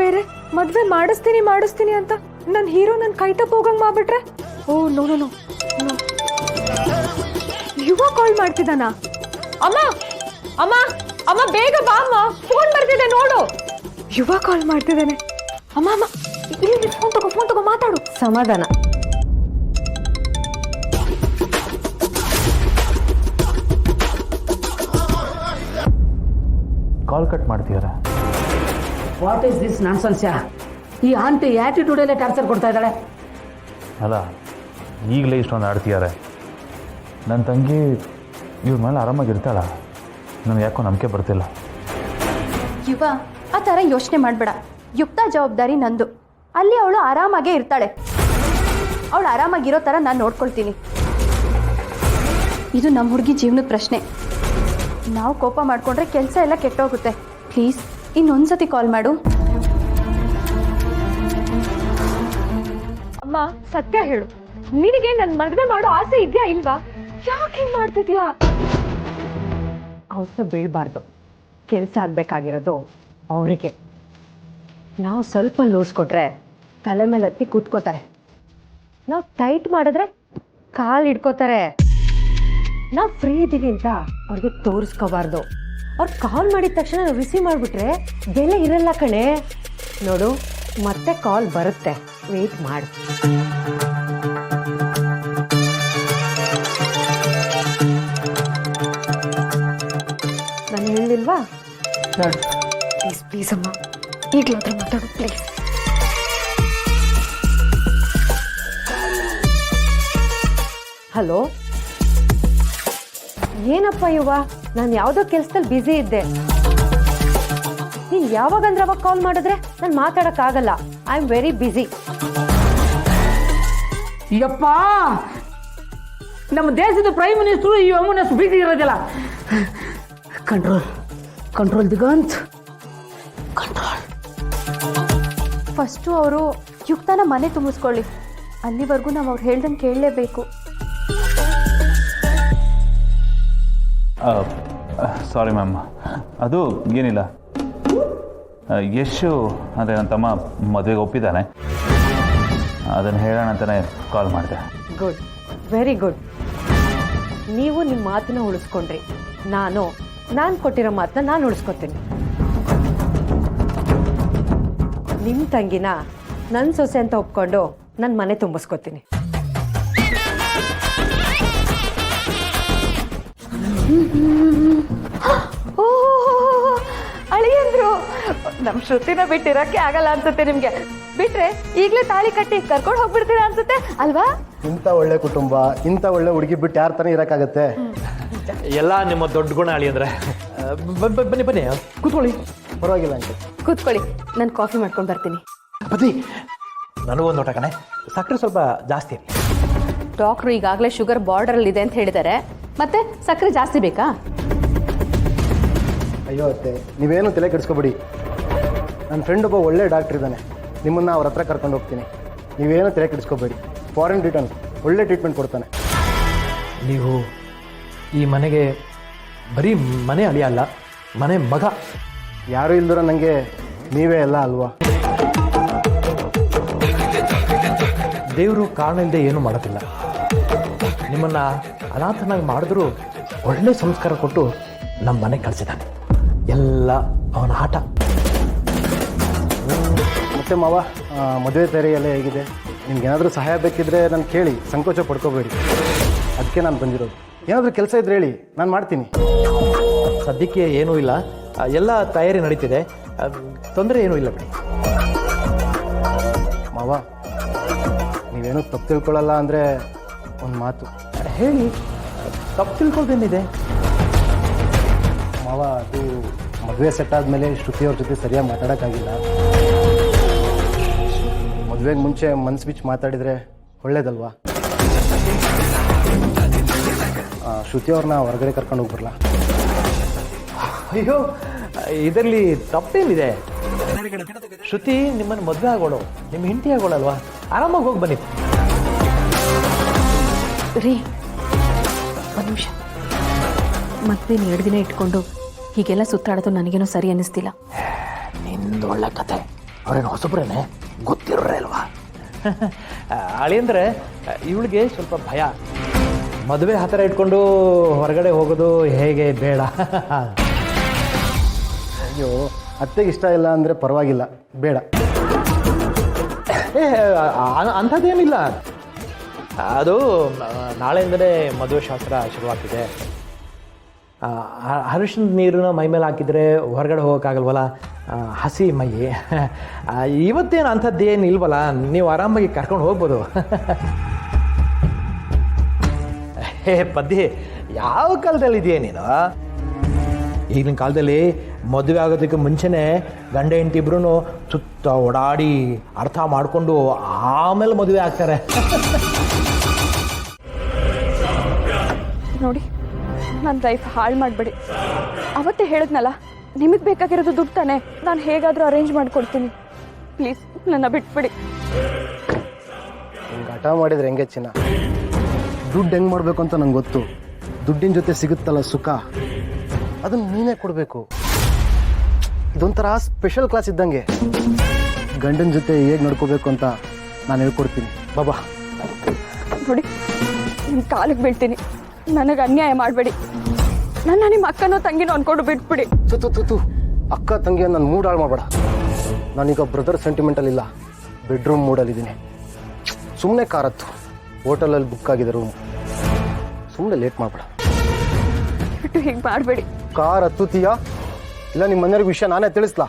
ಬೇರೆ ಮದ್ವೆ ಮಾಡಿಸ್ತೀನಿ ಅಂತ ನನ್ನ ಹೀರೋ ನನ್ನ ಕೈ ತಪ್ಪ ಹೋಗಂಗ್ ಮಾಡ್ಬಿಟ್ರೆ. Oh no no no no. Yuva call ಮಾಡ್ತಿದ್ದಾನ. ಅಮ್ಮ ಅಮ್ಮ ಅಮ್ಮ ಬೇಗ ಬಾ ಅಮ್ಮ, ಫೋನ್ ಬರ್ತಿದೆ ನೋಡು. ಯುವ ಕಾಲ್ ಮಾಡ್ತಿದ್ದಾನೆ. ಅಮ್ಮ ಅಮ್ಮ ಇಲ್ಲಿ ಫೋನ್ ತಗೋ ಮಾತಾಡು. ಸಮಾಧಾನ. ಕಾಲ್ ಕಟ್ ಮಾಡ್ತೀಯಾರ? What is this nonsense? ಈ ಆಂಟಿ ಆ್ಯಟಿಟ್ಯೂಡಲ್ಲೇ ಟಾರ್ಚರ್ ಕೊಡ್ತಾ ಇದ್ದಾಳೆ. ಅಲ್ಲ, ಈಗಲೇ ಇಷ್ಟೊಂದು ಆಡ್ತೀಯಾರೆ. ನನ್ನ ತಂಗಿ ಇವ್ರ ಮೇಲೆ ಆರಾಮಾಗಿರ್ತಾಳ? ನನಗೆ ಯಾಕೋ ನಂಬಿಕೆ ಬರ್ತಿಲ್ಲ. ಯುವ, ಆ ಥರ ಯೋಚನೆ ಮಾಡಬೇಡ. ಯುಕ್ತ ಜವಾಬ್ದಾರಿ ನಂದು. ಅಲ್ಲಿ ಅವಳು ಆರಾಮಾಗೇ ಇರ್ತಾಳೆ. ಅವಳು ಆರಾಮಾಗಿರೋ ಥರ ನಾನು ನೋಡ್ಕೊಳ್ತೀನಿ. ಇದು ನಮ್ಮ ಹುಡುಗಿ ಜೀವನದ ಪ್ರಶ್ನೆ. ನಾವು ಕೋಪ ಮಾಡಿಕೊಂಡ್ರೆ ಕೆಲಸ ಎಲ್ಲ ಕೆಟ್ಟೋಗುತ್ತೆ. ಪ್ಲೀಸ್ ಇನ್ನೊಂದ್ಸತಿ ಕಾಲ್ ಮಾಡು. ಅಮ್ಮ ಸತ್ಯ ಹೇಳು, ನಿನಗೆ ನನ್ನ ಮದುವೆ ಮಾಡೋ ಆಸೆ ಇದೆಯಾ ಇಲ್ವಾ? ಯಾಕೆ ಹಿಂಗ್ ಮಾಡ್ತಿದ್ಯಾ? ಅವ್ರನ್ನ ಬೀಳ್ಬಾರ್ದು. ಕೆಲಸ ಆಗಬೇಕಾಗಿರೋದು ಅವರಿಗೆ. ನಾವು ಸ್ವಲ್ಪ ಲೂಸ್ ಕೊಟ್ರೆ ತಲೆ ಮೇಲೆ ಹತ್ತಿ ಕೂತ್ಕೋತಾರೆ. ನಾವು ಟೈಟ್ ಮಾಡಿದ್ರೆ ಕಾಲು ಹಿಡ್ಕೋತಾರೆ. ನಾವು ಫ್ರೀ ಇದ್ದೀವಿ ಅಂತ ಅವ್ರಿಗೆ ತೋರಿಸ್ಕೋಬಾರ್ದು. ಅವ್ರು ಕಾಲ್ ಮಾಡಿದ ತಕ್ಷಣ ನಾವು ರಿಸೀವ್ ಮಾಡಿಬಿಟ್ರೆ ಬೆಲೆ ಇರಲ್ಲ ಕಣೆ. ನೋಡು, ಮತ್ತೆ ಕಾಲ್ ಬರುತ್ತೆ, ವೇಟ್ ಮಾಡು. ನಾನು ಹೇಳಿಲ್ವಾ? ಪ್ಲೀಸ್ ಪ್ಲೀಸ್ ಅಮ್ಮ, ಈಗಲಾದ್ರೂ ಮಾತಾಡು ಪ್ಲೀಸ್. ಹಲೋ, ಏನಪ್ಪ ಯುವ, ನಾನು ಯಾವುದೋ ಕೆಲಸದಲ್ಲಿ ಬ್ಯುಸಿ ಇದ್ದೆ. ನೀನು ಯಾವಾಗಂದ್ರೆ ಅವಾಗ ಕಾಲ್ ಮಾಡಿದ್ರೆ ನಾನು ಮಾತಾಡೋಕ್ಕಾಗಲ್ಲ. I am very busy. ಯಪ್ಪ, ನಮ್ಮ ದೇಶದ ಪ್ರೈಮ್ ಮಿನಿಸ್ಟ್ರು ಈ ಅಮ್ಮನಷ್ಟು ಬಿಸಿ ಇರೋದಿಲ್ಲ. Control control Diganth, control. First ಅವರು ಯುಕ್ತನ ಮನೆ ತುಂಬಿಸ್ಕೊಳ್ಳಿ. ಅಲ್ಲಿವರೆಗೂ ನಾವು ಅವ್ರು ಹೇಳ್ದಂಗೆ ಕೇಳಲೇಬೇಕು. ಸಾರಿ ಮ್ಯಾಮ್, ಅದು ಏನಿಲ್ಲ. ಯಶು ಅಂದರೆ ನನ್ನ ತಮ್ಮ ಮದುವೆಗೆ ಒಪ್ಪಿದ್ದಾನೆ, ಅದನ್ನು ಹೇಳೋಣ ಅಂತಲೇ ಕಾಲ್ ಮಾಡಿದೆ. Good, very good. ನೀವು ನಿಮ್ಮ ಮಾತನ್ನ ಉಳಿಸ್ಕೊಂಡ್ರಿ. ನಾನು ಕೊಟ್ಟಿರೋ ಮಾತನ್ನ ನಾನು ಉಳಿಸ್ಕೊತೀನಿ. ನಿಮ್ಮ ತಂಗಿನ ನನ್ನ ಸೊಸೆ ಅಂತ ಒಪ್ಕೊಂಡು ನನ್ನ ಮನೆ ತುಂಬಿಸ್ಕೊತೀನಿ. ಅಳಿಯಂದ್ರು ನಮ್ಮ ಶ್ರುತಿನ ಬಿಟ್ಟಿರಕ್ಕೆ ಆಗಲ್ಲ ಅನ್ಸುತ್ತೆ ನಿಮ್ಗೆ. ಬಿಟ್ರೆ ಈಗಲೇ ತಾಳಿ ಕಟ್ಟಿ ಕರ್ಕೊಂಡು ಹೋಗ್ಬಿಡ್ತೀರಾ ಅನ್ಸುತ್ತೆ ಅಲ್ವಾ? ಇಂಥ ಒಳ್ಳೆ ಕುಟುಂಬ, ಇಂಥ ಒಳ್ಳೆ ಹುಡುಗಿ ಬಿಟ್ಟು ಯಾರ ತಾನೇ ಇರೋಕ್ಕಾಗತ್ತೆ? ಎಲ್ಲ ನಿಮ್ಮ ದೊಡ್ಡ ಗುಣ ಅಳಿ ಅಂದರೆ. ಬನ್ನಿ ಬನ್ನಿ ಕೂತ್ಕೊಳ್ಳಿ. ಪರವಾಗಿಲ್ಲ ಅಂಕಲ್, ಕೂತ್ಕೊಳ್ಳಿ, ನಾನು ಕಾಫಿ ಮಾಡ್ಕೊಂಡು ಬರ್ತೀನಿ. ಬನ್ನಿ. ನನಗೊಂದು ಊಟ ಕಣೆ, ಸಕ್ಕರೆ ಸ್ವಲ್ಪ ಜಾಸ್ತಿ. ಡಾಕ್ಟ್ರು ಈಗಾಗಲೇ ಶುಗರ್ ಬಾರ್ಡರಲ್ಲಿದೆ ಅಂತ ಹೇಳಿದ್ದಾರೆ, ಮತ್ತೆ ಸಕ್ಕರೆ ಜಾಸ್ತಿ ಬೇಕಾ? ಅಯ್ಯೋ ಅತ್ತೆ, ನೀವೇನು ತಲೆ ಕೆಡಿಸ್ಕೊಬೇಡಿ. ನನ್ನ ಫ್ರೆಂಡ್ ಒಬ್ಬ ಒಳ್ಳೆ ಡಾಕ್ಟ್ರ್ ಇದ್ದಾನೆ, ನಿಮ್ಮನ್ನು ಅವ್ರ ಹತ್ರ ಕರ್ಕೊಂಡು ಹೋಗ್ತೀನಿ. ನೀವೇನು ತಲೆ ಕೆಡಿಸ್ಕೋಬೇಡಿ. ಫಾರಿನ್ ರಿಟರ್ನ್ ಒಳ್ಳೆ ಟ್ರೀಟ್ಮೆಂಟ್ ಕೊಡ್ತಾನೆ. ನೀವು ಈ ಮನೆಗೆ ಬರೀ ಮನೆ ಅಳಿಯ ಅಲ್ಲ, ಮನೆ ಮಗ. ಯಾರೂ ಇಲ್ದಿರೋ ನನಗೆ ನೀವೇ ಎಲ್ಲ ಅಲ್ವಾ? ದೇವರು ಕಾರಣ ಇಲ್ಲದೆ ಏನೂ ಮಾಡೋದಿಲ್ಲ. ನಿಮ್ಮನ್ನು ಅನಾಥನಾಗಿ ಮಾಡಿದ್ರೂ ಒಳ್ಳೆ ಸಂಸ್ಕಾರ ಕೊಟ್ಟು ನಮ್ಮ ಮನೆಗೆ ಕಳಿಸಿದ್ದಾನೆ. ಎಲ್ಲ ಅವನ ಆಟ. ಮತ್ತೆ ಮಾವ, ಮದುವೆ ತಯಾರಿ ಎಲ್ಲ ಹೇಗಿದೆ? ನಿಮ್ಗೇನಾದರೂ ಸಹಾಯ ಬೇಕಿದ್ರೆ ನಾನು ಕೇಳಿ, ಸಂಕೋಚ ಪಡ್ಕೋಬೇಡಿ. ಅದಕ್ಕೆ ನಾನು ಬಂದಿರೋದು. ಏನಾದರೂ ಕೆಲಸ ಇದ್ರೆ ಹೇಳಿ, ನಾನು ಮಾಡ್ತೀನಿ. ಸದ್ಯಕ್ಕೆ ಏನೂ ಇಲ್ಲ, ಎಲ್ಲ ತಯಾರಿ ನಡೀತಿದೆ, ತೊಂದರೆ ಏನೂ ಇಲ್ಲ ಬಿಡಿ. ಮಾವ, ನೀವೇನು ತಪ್ಪು ತಿಳ್ಕೊಳ್ಳಲ್ಲ ಅಂದರೆ ಒಂದು ಮಾತು ಹೇಳಿ. ತಪ್ಪು ತಿಳ್ಕೊಳ್ದೇನಿದೆ ಮಾವ? ಅದು ಮದುವೆ ಸೆಟ್ ಆದಮೇಲೆ ಶ್ರುತಿಯವ್ರ ಜೊತೆ ಸರಿಯಾಗಿ ಮಾತಾಡೋಕ್ಕಾಗಿಲ್ಲ. ಮದುವೆಗೆ ಮುಂಚೆ ಮನ್ಸು ಬಿಚ್ಚಿ ಮಾತಾಡಿದರೆ ಒಳ್ಳೇದಲ್ವಾ? ಶ್ರುತಿಯವ್ರನ್ನ ಹೊರಗಡೆ ಕರ್ಕೊಂಡು ಹೋಗ್ಬರಲ್ಲ? ಅಯ್ಯೋ, ಇದರಲ್ಲಿ ತಪ್ಪೇನಿದೆ? ಶ್ರುತಿ ನಿಮ್ಮನ್ನು ಮದುವೆ ಆಗೋಳು, ನಿಮ್ಮ ಹೆಂಡತಿ ಆಗೋಳಲ್ವಾ? ಆರಾಮಾಗಿ ಹೋಗಿ ಬನ್ನಿ. ರೀ, ಒಂದು ನಿಮಿಷ. ಮತ್ತೆ 2 ದಿನ ಇಟ್ಕೊಂಡು ಹೀಗೆಲ್ಲ ಸುತ್ತಾಡೋದು ನನಗೇನೋ ಸರಿ ಅನ್ನಿಸ್ತಿಲ್ಲ. ನಿಂದೊಳ್ಳೆ ಕತೆ. ಅವ್ರೇನು ಹೊಸಬ್ರೇನೆ ಗೊತ್ತಿರೋರೇ ಅಲ್ವಾ? ಅಳಿಯಂದ್ರೆ ಇವಳಿಗೆ ಸ್ವಲ್ಪ ಭಯ. ಮದುವೆ ಹತ್ತಿರ ಇಟ್ಕೊಂಡು ಹೊರಗಡೆ ಹೋಗೋದು ಹೇಗೆ ಬೇಡ. ಅಯ್ಯೋ ಅತ್ತೆಗೆ ಇಷ್ಟ ಇಲ್ಲ ಅಂದರೆ ಪರವಾಗಿಲ್ಲ, ಬೇಡ. ಅಂಥದ್ದೇನಿಲ್ಲ. ಅದು ನಾಳೆಯಿಂದಲೇ ಮದುವೆ ಶಾಸ್ತ್ರ ಶುರುವಾಗ್ತಿದೆ. ಅರಿಶಿನ ನೀರನ್ನ ಮೈ ಮೇಲೆ ಹಾಕಿದರೆ ಹೊರಗಡೆ ಹೋಗೋಕ್ಕಾಗಲ್ವಲ್ಲ, ಹಸಿ ಮೈ. ಇವತ್ತೇನು ಅಂಥದ್ದೇನು ಇಲ್ವಲ್ಲ, ನೀವು ಆರಾಮಾಗಿ ಕರ್ಕೊಂಡು ಹೋಗ್ಬೋದು. ಪದ್ದಿ, ಯಾವ ಕಾಲದಲ್ಲಿ ಇದೆಯಾ ನೀನು? ಈಗಿನ ಕಾಲದಲ್ಲಿ ಮದುವೆ ಆಗೋದಕ್ಕೆ ಮುಂಚೆನೇ ಗಂಡ ಹೆಂಡತಿ ಇಬ್ರು ಸುತ್ತ ಓಡಾಡಿ ಅರ್ಥ ಮಾಡಿಕೊಂಡು ಆಮೇಲೆ ಮದುವೆ ಆಗ್ತಾರೆ. ನೋಡಿ, ನನ್ನ ಲೈಫ್ ಹಾಳು ಮಾಡಬೇಡಿ. ಅವತ್ತೇ ಹೇಳಿದ್ನಲ್ಲ, ನಿಮಗೆ ಬೇಕಾಗಿರೋದು ದುಡ್ಡು ತಾನೆ, ನಾನು ಹೇಗಾದರೂ ಅರೇಂಜ್ ಮಾಡಿಕೊಡ್ತೀನಿ. ಪ್ಲೀಸ್ ನನ್ನ ಬಿಟ್ಬಿಡಿ. ಹಿಂಗೆ ಹಠ ಮಾಡಿದ್ರೆ ಹೆಂಗೆ ಚಿನ್ನ? ದುಡ್ಡು ಹೆಂಗೆ ಮಾಡಬೇಕು ಅಂತ ನಂಗೆ ಗೊತ್ತು. ದುಡ್ಡಿನ ಜೊತೆ ಸಿಗುತ್ತಲ್ಲ ಸುಖ, ಅದನ್ನು ನೀನೇ ಕೊಡಬೇಕು. ಇದೊಂಥರ ಸ್ಪೆಷಲ್ ಕ್ಲಾಸ್ ಇದ್ದಂಗೆ. ಗಂಡನ ಜೊತೆ ಹೇಗೆ ನಡ್ಕೋಬೇಕು ಅಂತ ನಾನು ಹೇಳ್ಕೊಡ್ತೀನಿ. ಬಾಬಾ ನೋಡಿ, ನಿಮ್ಮ ಕಾಲಿಗೆ ಬೀಳ್ತೀನಿ, ನನಗೆ ಅನ್ಯಾಯ ಮಾಡಬೇಡಿ. ನನ್ನ ನಿಮ್ಮ ಅಕ್ಕನೋ ತಂಗಿನೋ ಅನ್ಕೊಂಡು ಬಿಟ್ಬಿಡಿ. ತು ಅಕ್ಕ ತಂಗಿ ನನ್ನ ಮೂಡ್ ಹಾಳು ಮಾಡಬೇಡ. ನಾನೀಗ ಬ್ರದರ್ ಸೆಂಟಿಮೆಂಟಲ್ಲಿಲ್ಲ, ಬೆಡ್ರೂಮ್ ಮೂಡಲ್ಲಿದ್ದೀನಿ. ಸುಮ್ಮನೆ ಕಾರತ್ತು, ಹೋಟೆಲಲ್ಲಿ ಬುಕ್ ಆಗಿದೆ ರೂಮ್. ಸುಮ್ಮನೆ ಲೇಟ್ ಮಾಡಬೇಡ. ಬಿಟ್ಟು ಹೀಗೆ ಮಾಡಬೇಡಿ. ಕಾರ್ ಹತ್ತುತ್ತೀಯಾ ಇಲ್ಲ ನಿಮ್ಮ ಮನೆಯವ್ರಿಗೆ ವಿಷಯ ನಾನೇ ತಿಳಿಸ್ಲಾ?